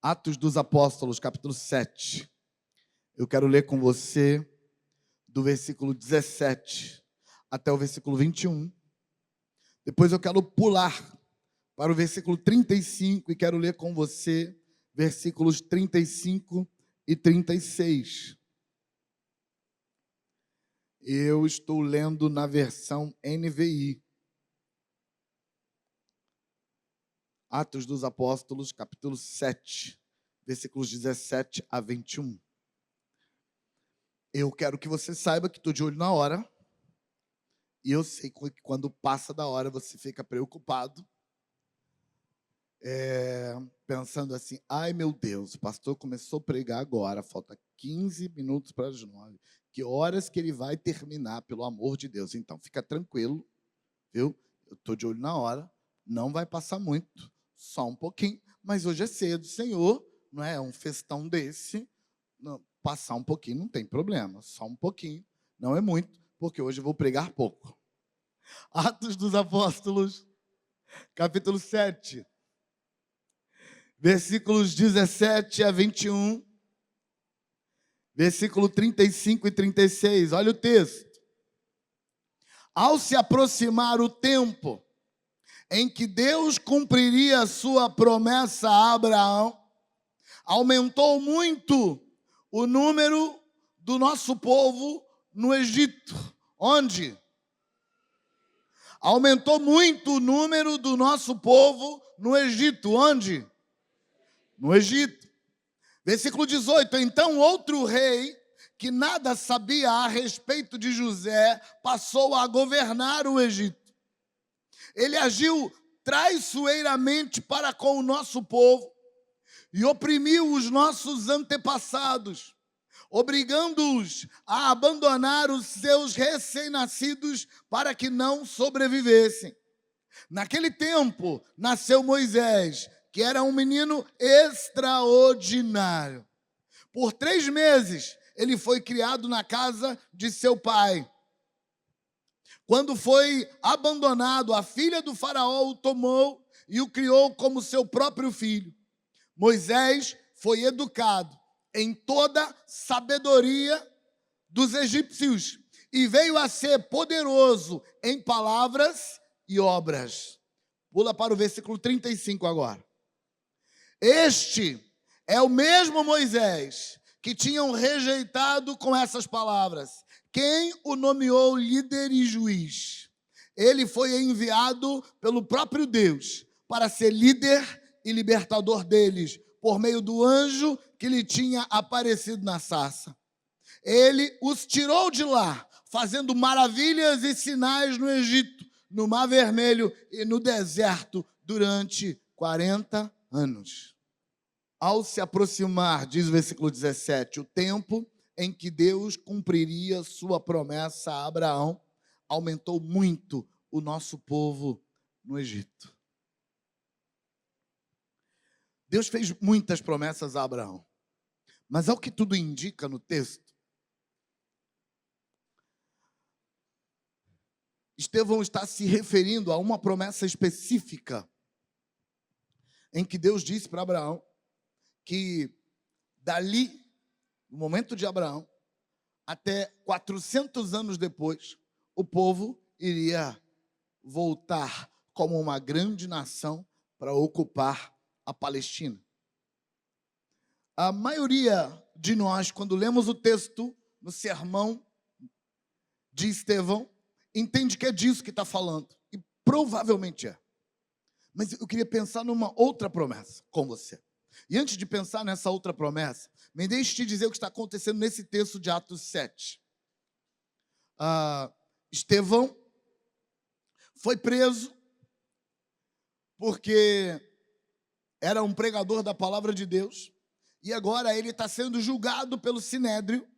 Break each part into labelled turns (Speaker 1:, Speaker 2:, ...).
Speaker 1: Atos dos Apóstolos, capítulo 7. Eu quero ler com você do versículo 17 até o versículo 21. Depois eu quero pular para o versículo 35 e quero ler com você versículos 35 e 36. Eu estou lendo na versão NVI. Atos dos Apóstolos, capítulo 7, versículos 17 a 21. Eu quero que você saiba que estou de olho na hora. E eu sei que quando passa da hora você fica preocupado. Pensando assim, ai meu Deus, o pastor começou a pregar agora, falta 15 minutos para as 9. Que horas que ele vai terminar, pelo amor de Deus? Então, fica tranquilo, viu? Eu estou de olho na hora, não vai passar muito, só um pouquinho, mas hoje é cedo, Senhor, não é um festão desse, não, passar um pouquinho não tem problema, só um pouquinho, não é muito, porque hoje eu vou pregar pouco. Atos dos Apóstolos, capítulo 7, versículos 17 a 21, versículo 35 e 36, olha o texto. Ao se aproximar o tempo em que Deus cumpriria a sua promessa a Abraão, aumentou muito o número do nosso povo no Egito. Onde? Aumentou muito o número do nosso povo no Egito. Onde? No Egito. Versículo 18. Então outro rei, que nada sabia a respeito de José, passou a governar o Egito. Ele agiu traiçoeiramente para com o nosso povo e oprimiu os nossos antepassados, obrigando-os a abandonar os seus recém-nascidos para que não sobrevivessem. Naquele tempo, nasceu Moisés, que era um menino extraordinário. Por 3 meses, ele foi criado na casa de seu pai. Quando foi abandonado, a filha do faraó o tomou e o criou como seu próprio filho. Moisés foi educado em toda sabedoria dos egípcios e veio a ser poderoso em palavras e obras. Pula para o versículo 35 agora. Este é o mesmo Moisés que tinham rejeitado com essas palavras. Quem o nomeou líder e juiz? Ele foi enviado pelo próprio Deus para ser líder e libertador deles, por meio do anjo que lhe tinha aparecido na sarça. Ele os tirou de lá, fazendo maravilhas e sinais no Egito, no Mar Vermelho e no deserto durante 40 anos. Ao se aproximar, diz o versículo 17, o tempo em que Deus cumpriria sua promessa a Abraão, aumentou muito o nosso povo no Egito. Deus fez muitas promessas a Abraão, mas ao que tudo indica no texto, Estevão está se referindo a uma promessa específica em que Deus disse para Abraão que dali, no momento de Abraão, até 400 anos depois, o povo iria voltar como uma grande nação para ocupar a Palestina. A maioria de nós, quando lemos o texto no sermão de Estevão, entende que é disso que está falando. E provavelmente é. Mas eu queria pensar numa outra promessa com você. E antes de pensar nessa outra promessa, me deixe te dizer o que está acontecendo nesse texto de Atos 7. Estevão foi preso porque era um pregador da palavra de Deus e agora ele está sendo julgado pelo Sinédrio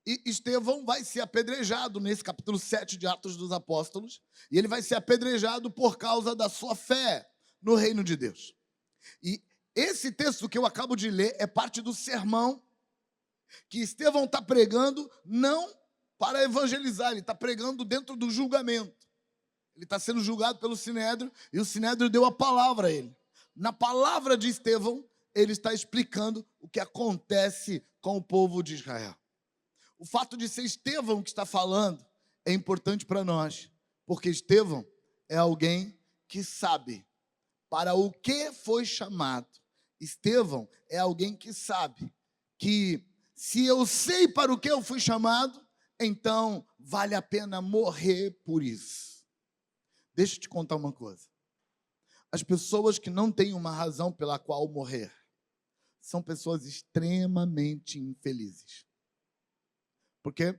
Speaker 1: e Estevão vai ser apedrejado nesse capítulo 7 de Atos dos Apóstolos e ele vai ser apedrejado por causa da sua fé no reino de Deus. E esse texto que eu acabo de ler é parte do sermão que Estevão está pregando, não para evangelizar, ele está pregando dentro do julgamento. Ele está sendo julgado pelo Sinédrio e o Sinédrio deu a palavra a ele. Na palavra de Estevão, ele está explicando o que acontece com o povo de Israel. O fato de ser Estevão que está falando é importante para nós, porque Estevão é alguém que sabe para o que foi chamado. Estevão é alguém que sabe que se eu sei para o que eu fui chamado, então vale a pena morrer por isso. Deixa eu te contar uma coisa. As pessoas que não têm uma razão pela qual morrer são pessoas extremamente infelizes. Por quê?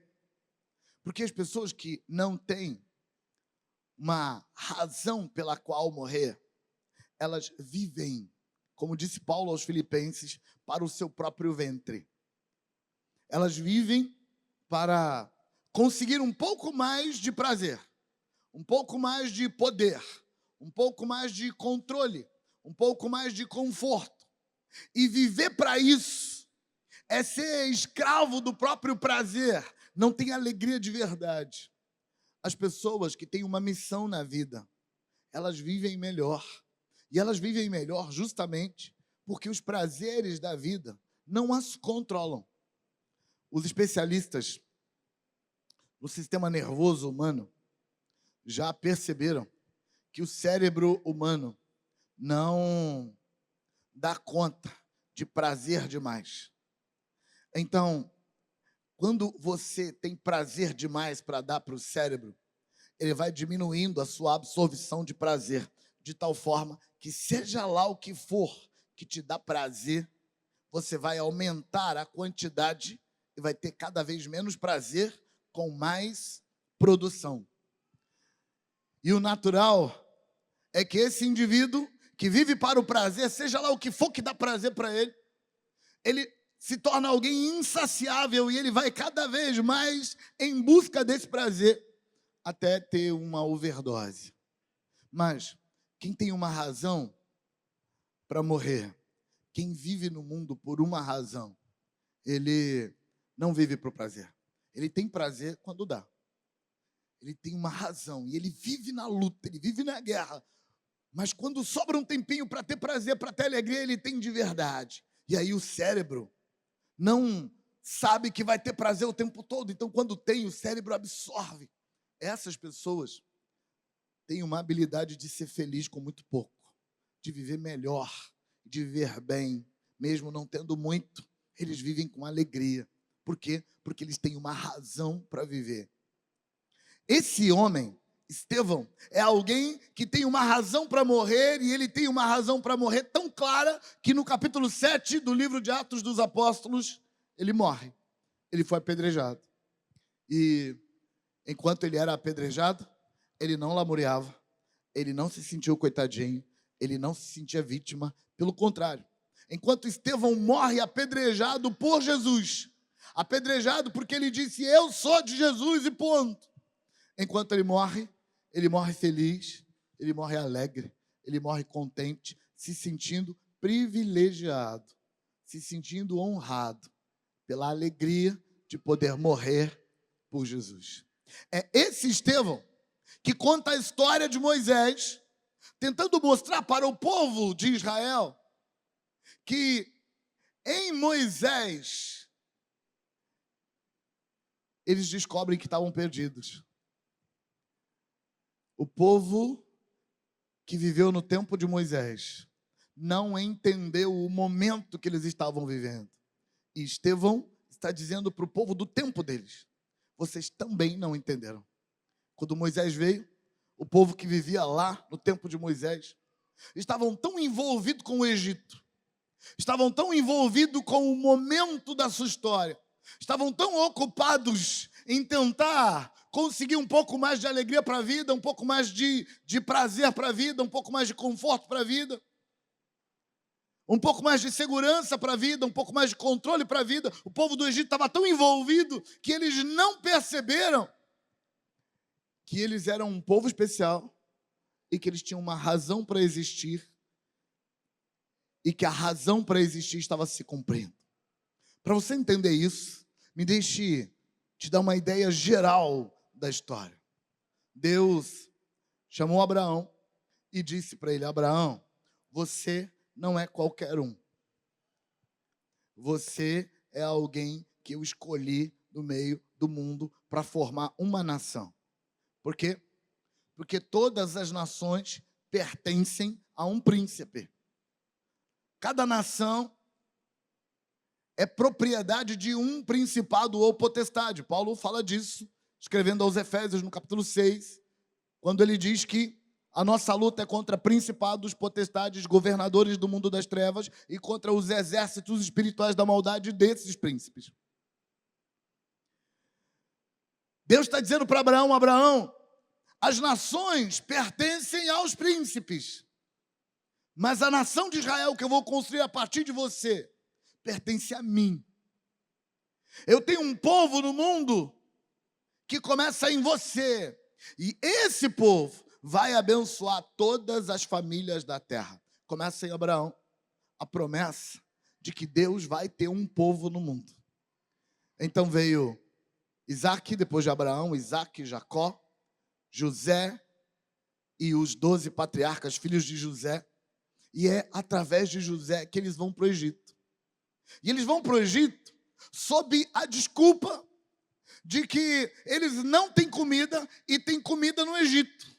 Speaker 1: Porque as pessoas que não têm uma razão pela qual morrer, elas vivem, como disse Paulo aos Filipenses, para o seu próprio ventre. Elas vivem para conseguir um pouco mais de prazer, um pouco mais de poder, um pouco mais de controle, um pouco mais de conforto. E viver para isso é ser escravo do próprio prazer, não tem alegria de verdade. As pessoas que têm uma missão na vida, elas vivem melhor. E elas vivem melhor justamente porque os prazeres da vida não as controlam. Os especialistas no sistema nervoso humano já perceberam que o cérebro humano não dá conta de prazer demais. Então, quando você tem prazer demais para dar para o cérebro, ele vai diminuindo a sua absorção de prazer, de tal forma que seja lá o que for que te dá prazer, você vai aumentar a quantidade e vai ter cada vez menos prazer com mais produção. E o natural é que esse indivíduo que vive para o prazer, seja lá o que for que dá prazer para ele, ele se torna alguém insaciável e ele vai cada vez mais em busca desse prazer até ter uma overdose. Mas quem tem uma razão para morrer, quem vive no mundo por uma razão, ele não vive para o prazer. Ele tem prazer quando dá. Ele tem uma razão e ele vive na luta, ele vive na guerra. Mas quando sobra um tempinho para ter prazer, para ter alegria, ele tem de verdade. E aí o cérebro não sabe que vai ter prazer o tempo todo. Então, quando tem, o cérebro absorve. Essas pessoas têm uma habilidade de ser feliz com muito pouco, de viver melhor, de viver bem, mesmo não tendo muito, eles vivem com alegria. Por quê? Porque eles têm uma razão para viver. Esse homem, Estevão, é alguém que tem uma razão para morrer, e ele tem uma razão para morrer tão clara que no capítulo 7 do livro de Atos dos Apóstolos, ele morre. Ele foi apedrejado. E enquanto ele era apedrejado, ele não lamuriava, ele não se sentiu coitadinho, ele não se sentia vítima, pelo contrário. Enquanto Estevão morre apedrejado por Jesus, apedrejado porque ele disse, eu sou de Jesus e ponto. Enquanto ele morre feliz, ele morre alegre, ele morre contente, se sentindo privilegiado, se sentindo honrado pela alegria de poder morrer por Jesus. É esse Estevão que conta a história de Moisés, tentando mostrar para o povo de Israel que em Moisés eles descobrem que estavam perdidos. O povo que viveu no tempo de Moisés não entendeu o momento que eles estavam vivendo. E Estevão está dizendo para o povo do tempo deles, vocês também não entenderam. Quando Moisés veio, o povo que vivia lá no tempo de Moisés estavam tão envolvidos com o Egito, estavam tão envolvidos com o momento da sua história, estavam tão ocupados em tentar conseguir um pouco mais de alegria para a vida, um pouco mais de prazer para a vida, um pouco mais de conforto para a vida, um pouco mais de segurança para a vida, um pouco mais de controle para a vida. O povo do Egito estava tão envolvido que eles não perceberam que eles eram um povo especial e que eles tinham uma razão para existir e que a razão para existir estava se cumprindo. Para você entender isso, me deixe te dar uma ideia geral da história. Deus chamou Abraão e disse para ele, Abraão, você não é qualquer um. você é alguém que eu escolhi no meio do mundo para formar uma nação. Por quê? Porque todas as nações pertencem a um príncipe. Cada nação é propriedade de um principado ou potestade. Paulo fala disso, escrevendo aos Efésios, no capítulo 6, quando ele diz que a nossa luta é contra principados, potestades, governadores do mundo das trevas e contra os exércitos espirituais da maldade desses príncipes. Deus está dizendo para Abraão, Abraão, as nações pertencem aos príncipes, mas a nação de Israel que eu vou construir a partir de você pertence a mim. Eu tenho um povo no mundo que começa em você, e esse povo vai abençoar todas as famílias da terra. Começa em Abraão a promessa de que Deus vai ter um povo no mundo. Então veio Isaac, depois de Abraão, Isaac, Jacó, José e os 12 patriarcas, filhos de José. E é através de José que eles vão para o Egito. E eles vão para o Egito sob a desculpa de que eles não têm comida e tem comida no Egito.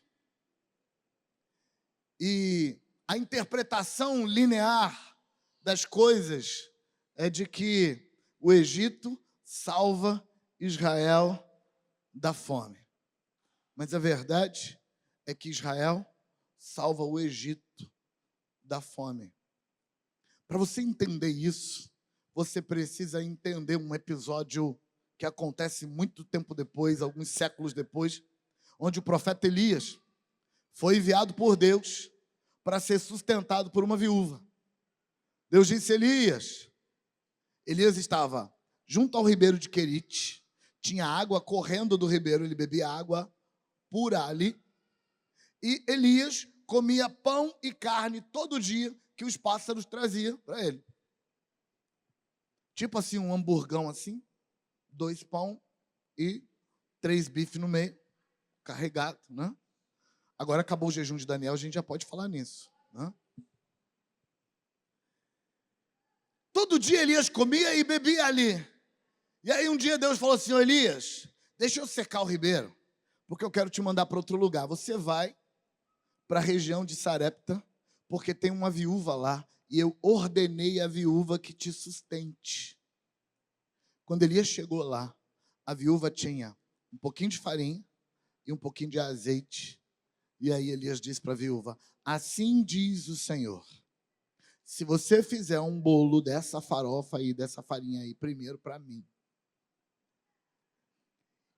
Speaker 1: E a interpretação linear das coisas é de que o Egito salva Israel da fome. Mas a verdade é que Israel salva o Egito da fome. Para você entender isso, você precisa entender um episódio que acontece muito tempo depois, alguns séculos depois, onde o profeta Elias foi enviado por Deus para ser sustentado por uma viúva. Deus disse: Elias estava junto ao ribeiro de Querite, tinha água correndo do ribeiro, ele bebia água pura ali, e Elias comia pão e carne todo dia que os pássaros traziam para ele. Tipo assim, um hamburgão assim, 2 pão e 3 bifes no meio, carregado, né? Agora acabou o jejum de Daniel, a gente já pode falar nisso, né? Todo dia Elias comia e bebia ali. E aí um dia Deus falou assim: Elias, deixa eu secar o ribeiro, porque eu quero te mandar para outro lugar. Você vai para a região de Sarepta, porque tem uma viúva lá, e eu ordenei a viúva que te sustente. Quando Elias chegou lá, a viúva tinha um pouquinho de farinha e um pouquinho de azeite. E aí Elias disse para a viúva: assim diz o Senhor, se você fizer um bolo dessa farofa aí, dessa farinha aí, primeiro para mim,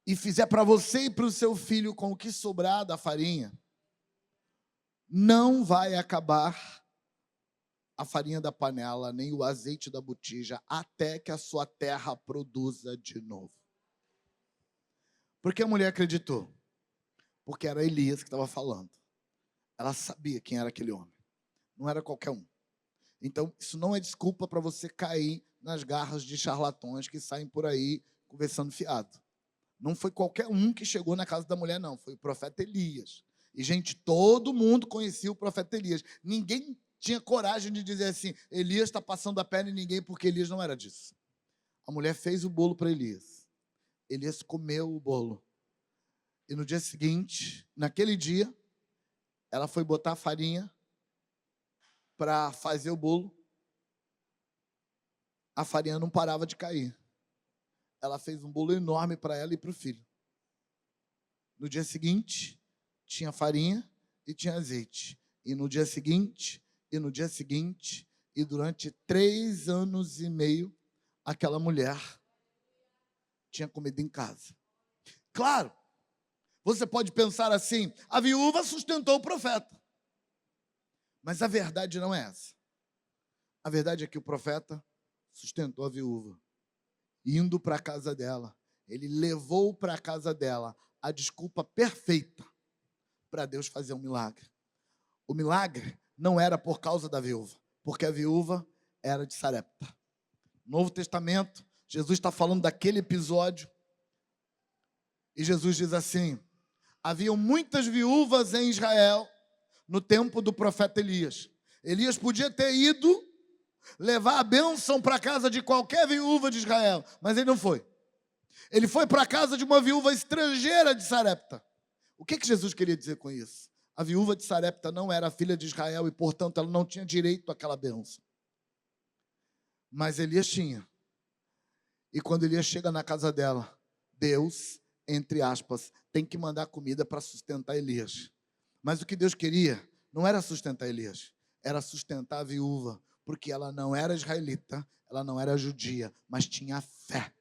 Speaker 1: e fizer para você e para o seu filho com o que sobrar da farinha, não vai acabar a farinha da panela, nem o azeite da botija, até que a sua terra produza de novo. Por que a mulher acreditou? Porque era Elias que estava falando. Ela sabia quem era aquele homem. Não era qualquer um. Então, isso não é desculpa para você cair nas garras de charlatões que saem por aí conversando fiado. Não foi qualquer um que chegou na casa da mulher, não. Foi o profeta Elias. E, gente, todo mundo conhecia o profeta Elias. Ninguém tinha coragem de dizer assim: Elias está passando a perna em ninguém, porque Elias não era disso. A mulher fez o bolo para Elias. Elias comeu o bolo. E no dia seguinte, naquele dia, ela foi botar a farinha para fazer o bolo. A farinha não parava de cair. Ela fez um bolo enorme para ela e para o filho. No dia seguinte, tinha farinha e tinha azeite. E no dia seguinte, e no dia seguinte, e durante 3 anos e meio, aquela mulher tinha comida em casa. Claro, você pode pensar assim: a viúva sustentou o profeta. Mas a verdade não é essa. A verdade é que o profeta sustentou a viúva, indo para a casa dela. Ele levou para a casa dela a desculpa perfeita para Deus fazer um milagre. O milagre não era por causa da viúva, porque a viúva era de Sarepta. No Novo Testamento, Jesus está falando daquele episódio, e Jesus diz assim: haviam muitas viúvas em Israel no tempo do profeta Elias. Elias podia ter ido levar a bênção para a casa de qualquer viúva de Israel, mas ele não foi. Ele foi para a casa de uma viúva estrangeira de Sarepta. O que Jesus queria dizer com isso? A viúva de Sarepta não era filha de Israel e, portanto, ela não tinha direito àquela bênção. Mas Elias tinha. E quando Elias chega na casa dela, Deus, entre aspas, tem que mandar comida para sustentar Elias. Mas o que Deus queria não era sustentar Elias, era sustentar a viúva, porque ela não era israelita, ela não era judia, mas tinha fé.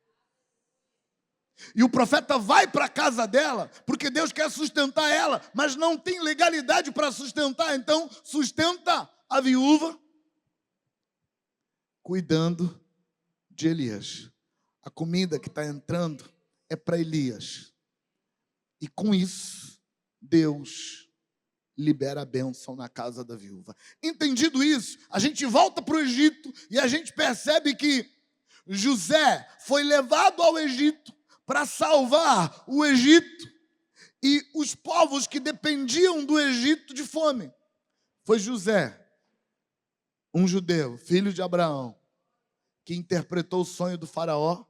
Speaker 1: E o profeta vai para a casa dela, porque Deus quer sustentar ela, mas não tem legalidade para sustentar, então sustenta a viúva, cuidando de Elias. A comida que está entrando é para Elias. E com isso, Deus libera a bênção na casa da viúva. Entendido isso, a gente volta para o Egito e a gente percebe que José foi levado ao Egito para salvar o Egito e os povos que dependiam do Egito de fome. Foi José, um judeu, filho de Abraão, que interpretou o sonho do faraó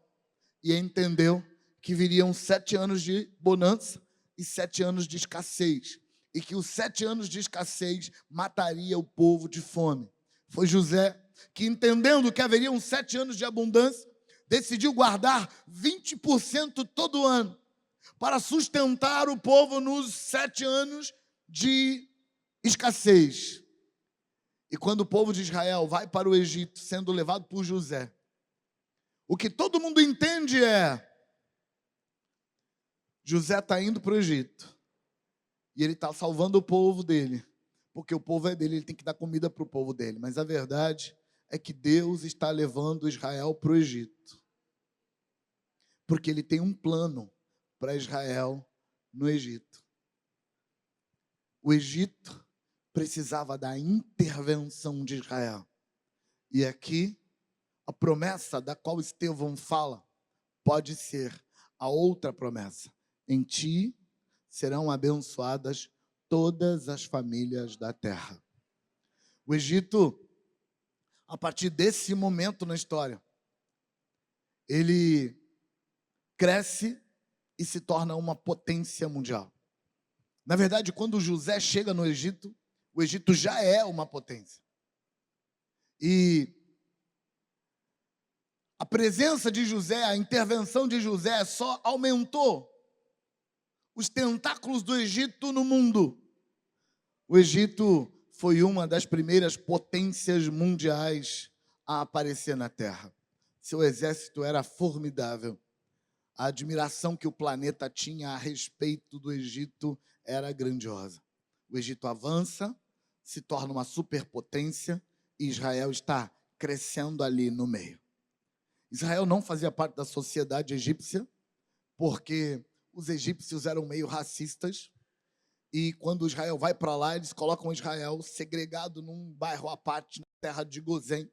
Speaker 1: e entendeu que viriam 7 anos de bonança e 7 anos de escassez. E que os 7 anos de escassez mataria o povo de fome. Foi José que, entendendo que haveriam 7 anos de abundância, decidiu guardar 20% todo ano para sustentar o povo nos 7 anos de escassez. E quando o povo de Israel vai para o Egito, sendo levado por José, o que todo mundo entende é: José está indo para o Egito e ele está salvando o povo dele, porque o povo é dele, ele tem que dar comida para o povo dele. Mas a verdade é que Deus está levando Israel para o Egito, porque ele tem um plano para Israel no Egito. O Egito precisava da intervenção de Israel. E aqui, a promessa da qual Estevão fala pode ser a outra promessa: em ti serão abençoadas todas as famílias da terra. O Egito, a partir desse momento na história, ele cresce e se torna uma potência mundial. Na verdade, quando José chega no Egito, o Egito já é uma potência. E a presença de José, a intervenção de José só aumentou os tentáculos do Egito no mundo. O Egito foi uma das primeiras potências mundiais a aparecer na Terra. Seu exército era formidável. A admiração que o planeta tinha a respeito do Egito era grandiosa. O Egito avança, se torna uma superpotência e Israel está crescendo ali no meio. Israel não fazia parte da sociedade egípcia, porque os egípcios eram meio racistas, e quando Israel vai para lá, eles colocam Israel segregado num bairro à parte, na terra de Gozém.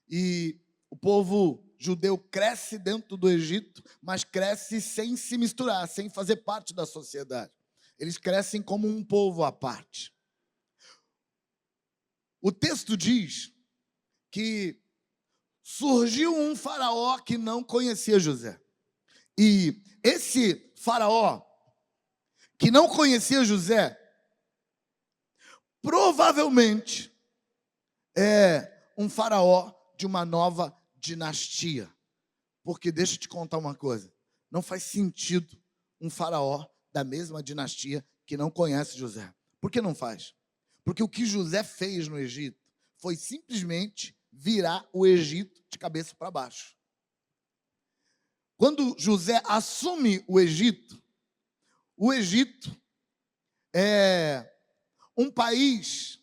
Speaker 1: E o povo judeu cresce dentro do Egito, mas cresce sem se misturar, sem fazer parte da sociedade. Eles crescem como um povo à parte. O texto diz que surgiu um faraó que não conhecia José. E esse faraó, que não conhecia José, provavelmente é um faraó de uma nova dinastia. Porque deixa eu te contar uma coisa, não faz sentido um faraó da mesma dinastia que não conhece José. Por que não faz? Porque o que José fez no Egito foi simplesmente virar o Egito de cabeça para baixo. Quando José assume o Egito é um país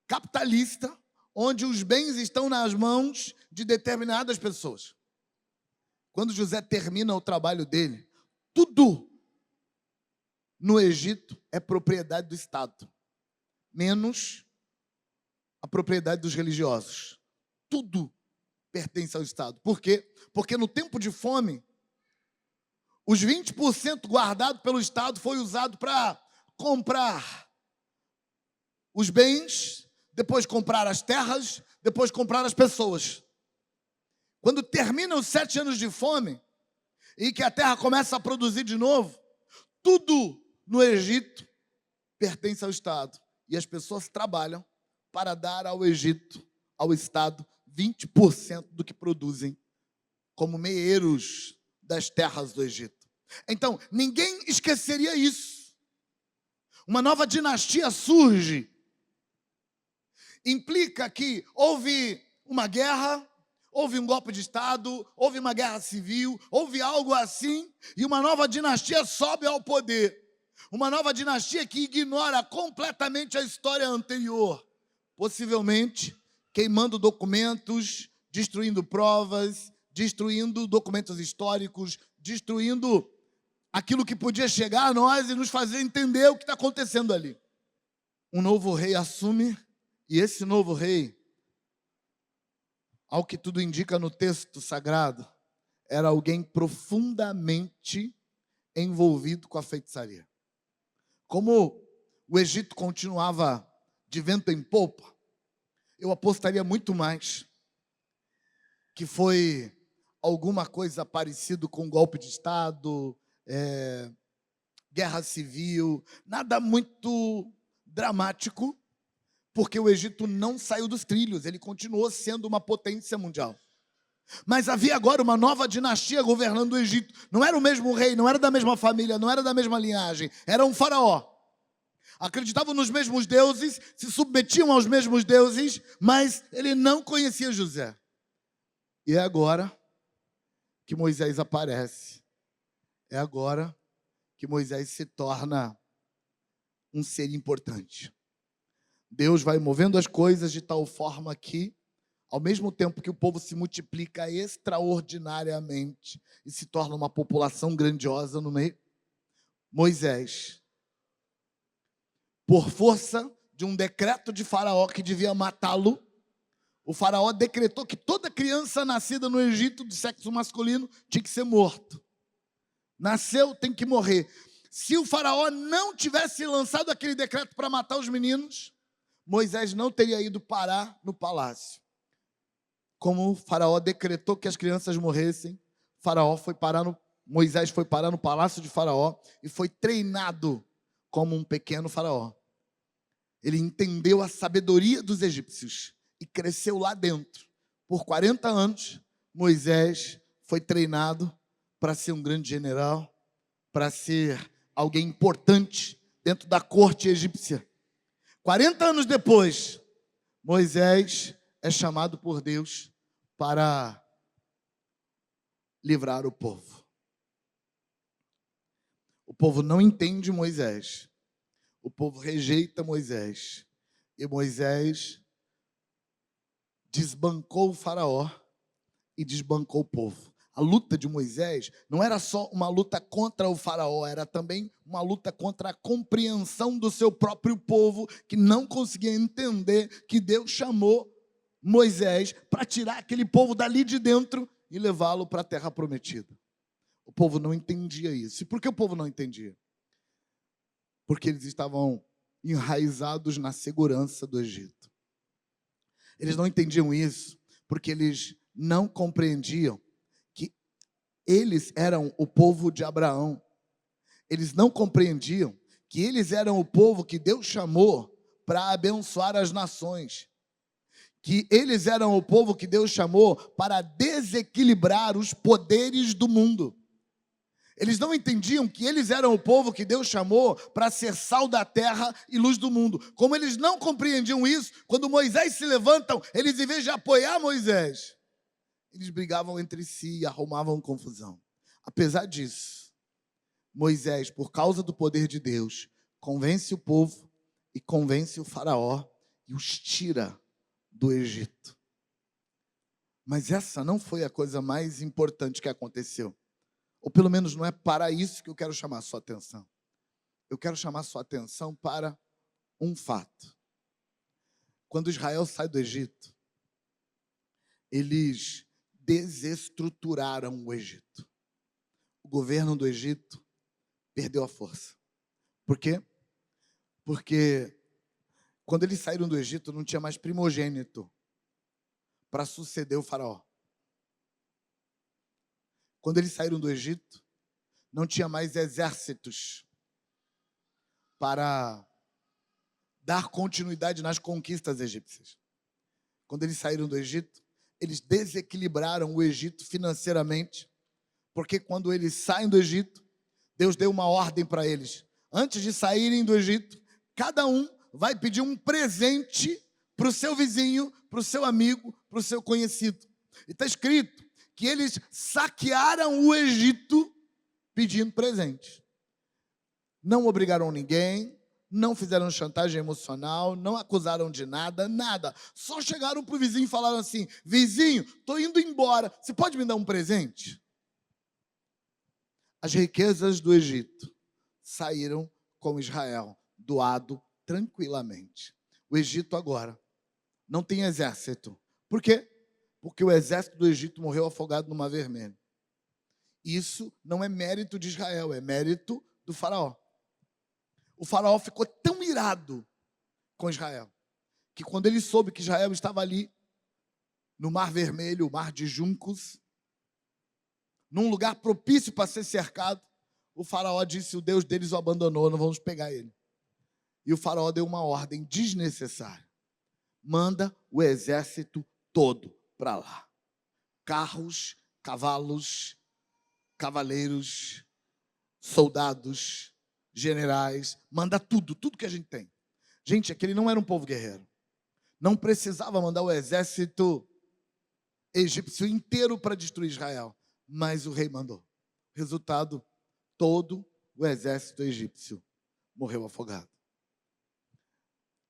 Speaker 1: capitalista, onde os bens estão nas mãos de determinadas pessoas. Quando José termina o trabalho dele, tudo no Egito é propriedade do Estado, menos a propriedade dos religiosos. Tudo pertence ao Estado. Por quê? Porque no tempo de fome, os 20% guardado pelo Estado foi usado para comprar os bens depois compraram as terras, depois compraram as pessoas. Quando terminam os 7 anos de fome, e que a terra começa a produzir de novo, tudo no Egito pertence ao Estado. E as pessoas trabalham para dar ao Egito, ao Estado, 20% do que produzem como meeiros das terras do Egito. Então, ninguém esqueceria isso. Uma nova dinastia surge. Implica que houve uma guerra, houve um golpe de Estado, houve uma guerra civil, houve algo assim, e uma nova dinastia sobe ao poder. Uma nova dinastia que ignora completamente a história anterior, possivelmente queimando documentos, destruindo provas, destruindo documentos históricos, destruindo aquilo que podia chegar a nós e nos fazer entender o que está acontecendo ali. Um novo rei assume, e esse novo rei, ao que tudo indica no texto sagrado, era alguém profundamente envolvido com a feitiçaria. Como o Egito continuava de vento em popa, eu apostaria muito mais que foi alguma coisa parecida com um golpe de Estado, guerra civil, nada muito dramático, porque o Egito não saiu dos trilhos, ele continuou sendo uma potência mundial. Mas havia agora uma nova dinastia governando o Egito. Não era o mesmo rei, não era da mesma família, não era da mesma linhagem, era um faraó. Acreditavam nos mesmos deuses, se submetiam aos mesmos deuses, mas ele não conhecia José. E é agora que Moisés aparece. É agora que Moisés se torna um ser importante. Deus vai movendo as coisas de tal forma que, ao mesmo tempo que o povo se multiplica extraordinariamente e se torna uma população grandiosa no meio, Moisés, por força de um decreto de Faraó que devia matá-lo, o Faraó decretou que toda criança nascida no Egito de sexo masculino tinha que ser morto. Nasceu, tem que morrer. Se o Faraó não tivesse lançado aquele decreto para matar os meninos, Moisés não teria ido parar no palácio. Como o Faraó decretou que as crianças morressem, Moisés foi parar no palácio de Faraó e foi treinado como um pequeno Faraó. Ele entendeu a sabedoria dos egípcios e cresceu lá dentro. Por 40 anos, Moisés foi treinado para ser um grande general, para ser alguém importante dentro da corte egípcia. 40 anos depois, Moisés é chamado por Deus para livrar o povo. O povo não entende Moisés. O povo rejeita Moisés. E Moisés desbancou o Faraó e desbancou o povo. A luta de Moisés não era só uma luta contra o Faraó, era também uma luta contra a compreensão do seu próprio povo, que não conseguia entender que Deus chamou Moisés para tirar aquele povo dali de dentro e levá-lo para a terra prometida. O povo não entendia isso. E por que o povo não entendia? Porque eles estavam enraizados na segurança do Egito. Eles não entendiam isso porque eles não compreendiam que eles eram o povo de Abraão. Eles não compreendiam que eles eram o povo que Deus chamou para abençoar as nações. Que eles eram o povo que Deus chamou para desequilibrar os poderes do mundo. Eles não entendiam que eles eram o povo que Deus chamou para ser sal da terra e luz do mundo. Como eles não compreendiam isso, quando Moisés se levantam, eles, em vez de apoiar Moisés, eles brigavam entre si e arrumavam confusão. Apesar disso, Moisés, por causa do poder de Deus, convence o povo e convence o faraó e os tira do Egito. Mas essa não foi a coisa mais importante que aconteceu. Ou pelo menos não é para isso que eu quero chamar a sua atenção. Eu quero chamar a sua atenção para um fato. Quando Israel sai do Egito, eles desestruturaram o Egito. O governo do Egito perdeu a força. Por quê? Porque Quando eles saíram do Egito, não tinha mais primogênito para suceder o faraó. Quando eles saíram do Egito, não tinha mais exércitos para dar continuidade nas conquistas egípcias. Quando eles saíram do Egito, eles desequilibraram o Egito financeiramente, porque quando eles saem do Egito, Deus deu uma ordem para eles. Antes de saírem do Egito, cada um vai pedir um presente para o seu vizinho, para o seu amigo, para o seu conhecido. E está escrito que eles saquearam o Egito pedindo presente. Não obrigaram ninguém, não fizeram chantagem emocional, não acusaram de nada, nada. Só chegaram para o vizinho e falaram assim: vizinho, estou indo embora, você pode me dar um presente? As riquezas do Egito saíram com Israel, doado tranquilamente. O Egito agora não tem exército. Por quê? Porque o exército do Egito morreu afogado no Mar Vermelho. Isso não é mérito de Israel, é mérito do faraó. O faraó ficou tão irado com Israel, que quando ele soube que Israel estava ali, no Mar Vermelho, o Mar de Juncos, num lugar propício para ser cercado, o faraó disse: o Deus deles o abandonou, não vamos pegar ele. E o faraó deu uma ordem desnecessária: manda o exército todo para lá. Carros, cavalos, cavaleiros, soldados, generais, manda tudo que a gente tem. Gente, aquele não era um povo guerreiro. Não precisava mandar o exército egípcio inteiro para destruir Israel, mas o rei mandou. Resultado, todo o exército egípcio morreu afogado.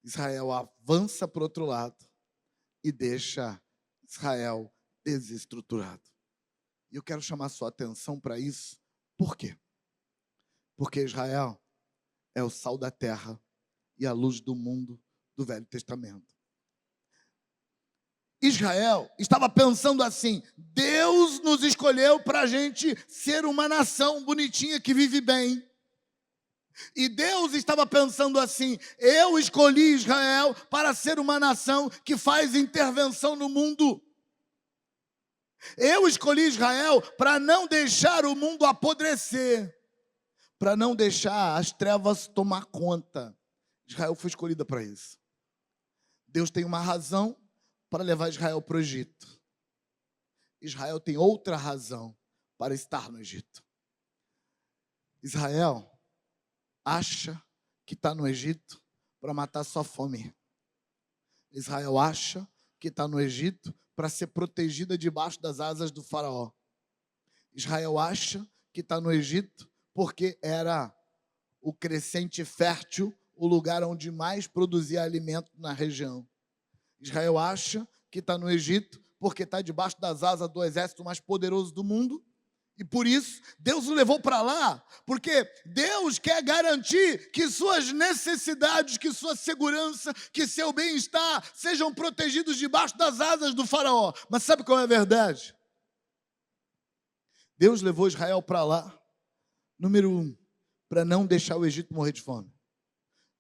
Speaker 1: Israel avança para o outro lado e deixa Israel desestruturado. E eu quero chamar sua atenção para isso. Por quê? Porque Israel é o sal da terra e a luz do mundo do Velho Testamento. Israel estava pensando assim: Deus nos escolheu para a gente ser uma nação bonitinha que vive bem. E Deus estava pensando assim: eu escolhi Israel para ser uma nação que faz intervenção no mundo. Eu escolhi Israel para não deixar o mundo apodrecer, para não deixar as trevas tomar conta. Israel foi escolhida para isso. Deus tem uma razão para levar Israel para o Egito. Israel tem outra razão para estar no Egito. Israel acha que está no Egito para matar sua fome. Israel acha que está no Egito para ser protegida debaixo das asas do faraó. Israel acha que está no Egito porque era o crescente fértil, o lugar onde mais produzia alimento na região. Israel acha que está no Egito porque está debaixo das asas do exército mais poderoso do mundo. E por isso, Deus o levou para lá, porque Deus quer garantir que suas necessidades, que sua segurança, que seu bem-estar sejam protegidos debaixo das asas do faraó. Mas sabe qual é a verdade? Deus levou Israel para lá, número 1, para não deixar o Egito morrer de fome.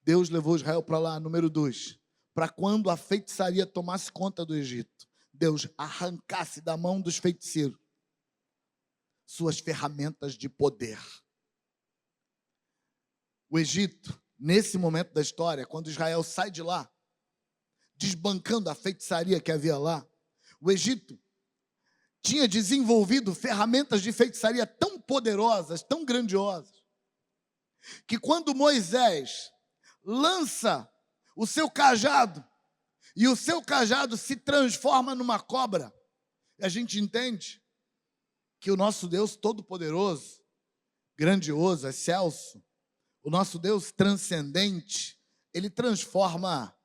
Speaker 1: Deus levou Israel para lá, número 2, para quando a feitiçaria tomasse conta do Egito, Deus arrancasse da mão dos feiticeiros suas ferramentas de poder. O Egito, nesse momento da história, quando Israel sai de lá, desbancando a feitiçaria que havia lá, o Egito tinha desenvolvido ferramentas de feitiçaria tão poderosas, tão grandiosas, que quando Moisés lança o seu cajado, e o seu cajado se transforma numa cobra, a gente entende que o nosso Deus todo-poderoso, grandioso, excelso, o nosso Deus transcendente, ele transforma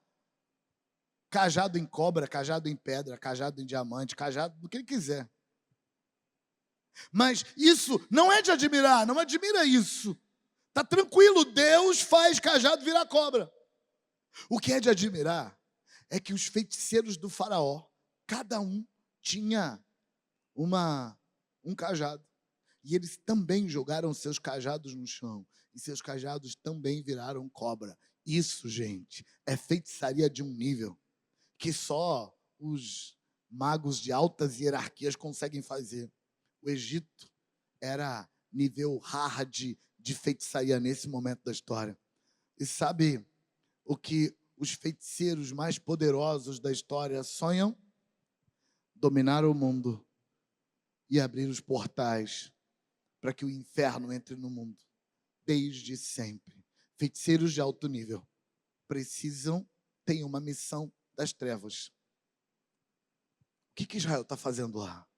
Speaker 1: cajado em cobra, cajado em pedra, cajado em diamante, cajado do que ele quiser. Mas isso não é de admirar, não admira isso. Está tranquilo, Deus faz cajado virar cobra. O que é de admirar é que os feiticeiros do faraó, cada um tinha um cajado. E eles também jogaram seus cajados no chão. E seus cajados também viraram cobra. Isso, gente, é feitiçaria de um nível que só os magos de altas hierarquias conseguem fazer. O Egito era nível hard de feitiçaria nesse momento da história. E sabe o que os feiticeiros mais poderosos da história sonham? Dominar o mundo e abrir os portais para que o inferno entre no mundo. Desde sempre. Feiticeiros de alto nível têm uma missão das trevas. O que Israel está fazendo lá?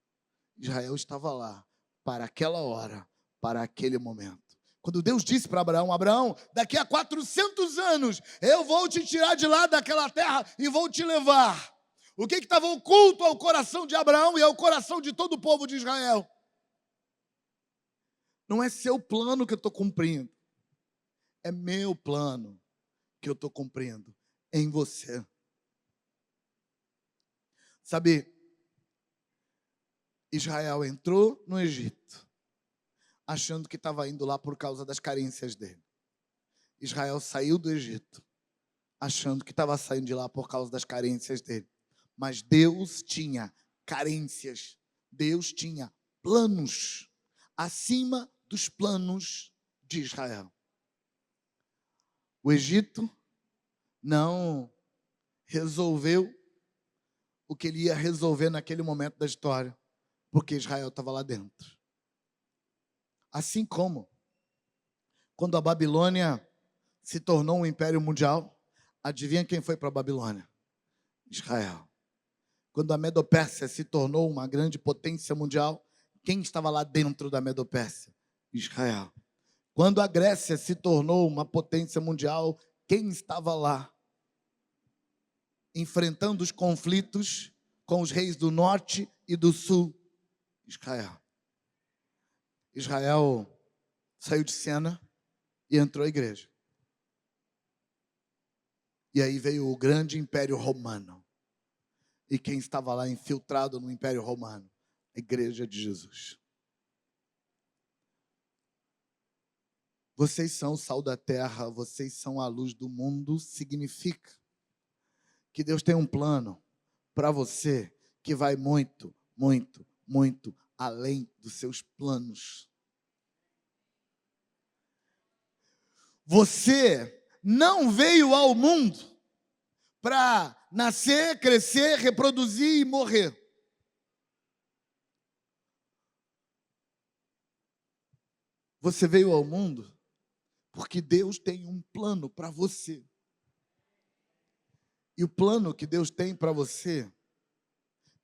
Speaker 1: Israel estava lá para aquela hora, para aquele momento. Quando Deus disse para Abraão: Abraão, daqui a 400 anos eu vou te tirar de lá daquela terra e vou te levar. O que estava oculto ao coração de Abraão e ao coração de todo o povo de Israel? Não é seu plano que eu estou cumprindo. É meu plano que eu estou cumprindo em você. Sabe, Israel entrou no Egito, achando que estava indo lá por causa das carências dele. Israel saiu do Egito, achando que estava saindo de lá por causa das carências dele. Mas Deus tinha carências, Deus tinha planos acima dos planos de Israel. O Egito não resolveu o que ele ia resolver naquele momento da história, porque Israel estava lá dentro. Assim como, quando a Babilônia se tornou um império mundial, adivinha quem foi para a Babilônia? Israel. Quando a Medopérsia se tornou uma grande potência mundial, quem estava lá dentro da Medopérsia? Israel. Quando a Grécia se tornou uma potência mundial, quem estava lá? Enfrentando os conflitos com os reis do norte e do sul? Israel. Israel saiu de cena e entrou a igreja. E aí veio o grande Império Romano. E quem estava lá infiltrado no Império Romano? A Igreja de Jesus. Vocês são o sal da terra, vocês são a luz do mundo, significa que Deus tem um plano para você que vai muito, muito, muito além dos seus planos. Você não veio ao mundo para nascer, crescer, reproduzir e morrer. Você veio ao mundo porque Deus tem um plano para você. E o plano que Deus tem para você,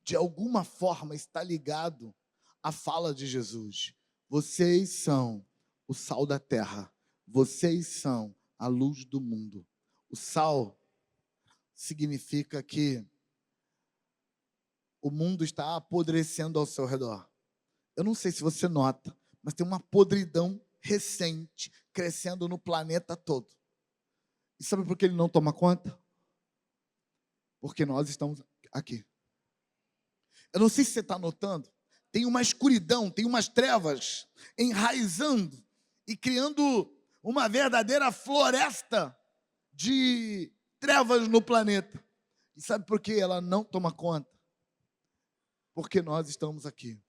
Speaker 1: de alguma forma, está ligado à fala de Jesus. Vocês são o sal da terra. Vocês são a luz do mundo. O sal significa que o mundo está apodrecendo ao seu redor. Eu não sei se você nota, mas tem uma podridão recente crescendo no planeta todo. E sabe por que ele não toma conta? Porque nós estamos aqui. Eu não sei se você está notando, tem uma escuridão, tem umas trevas enraizando e criando uma verdadeira floresta de trevas no planeta. E sabe por que ela não toma conta? Porque nós estamos aqui.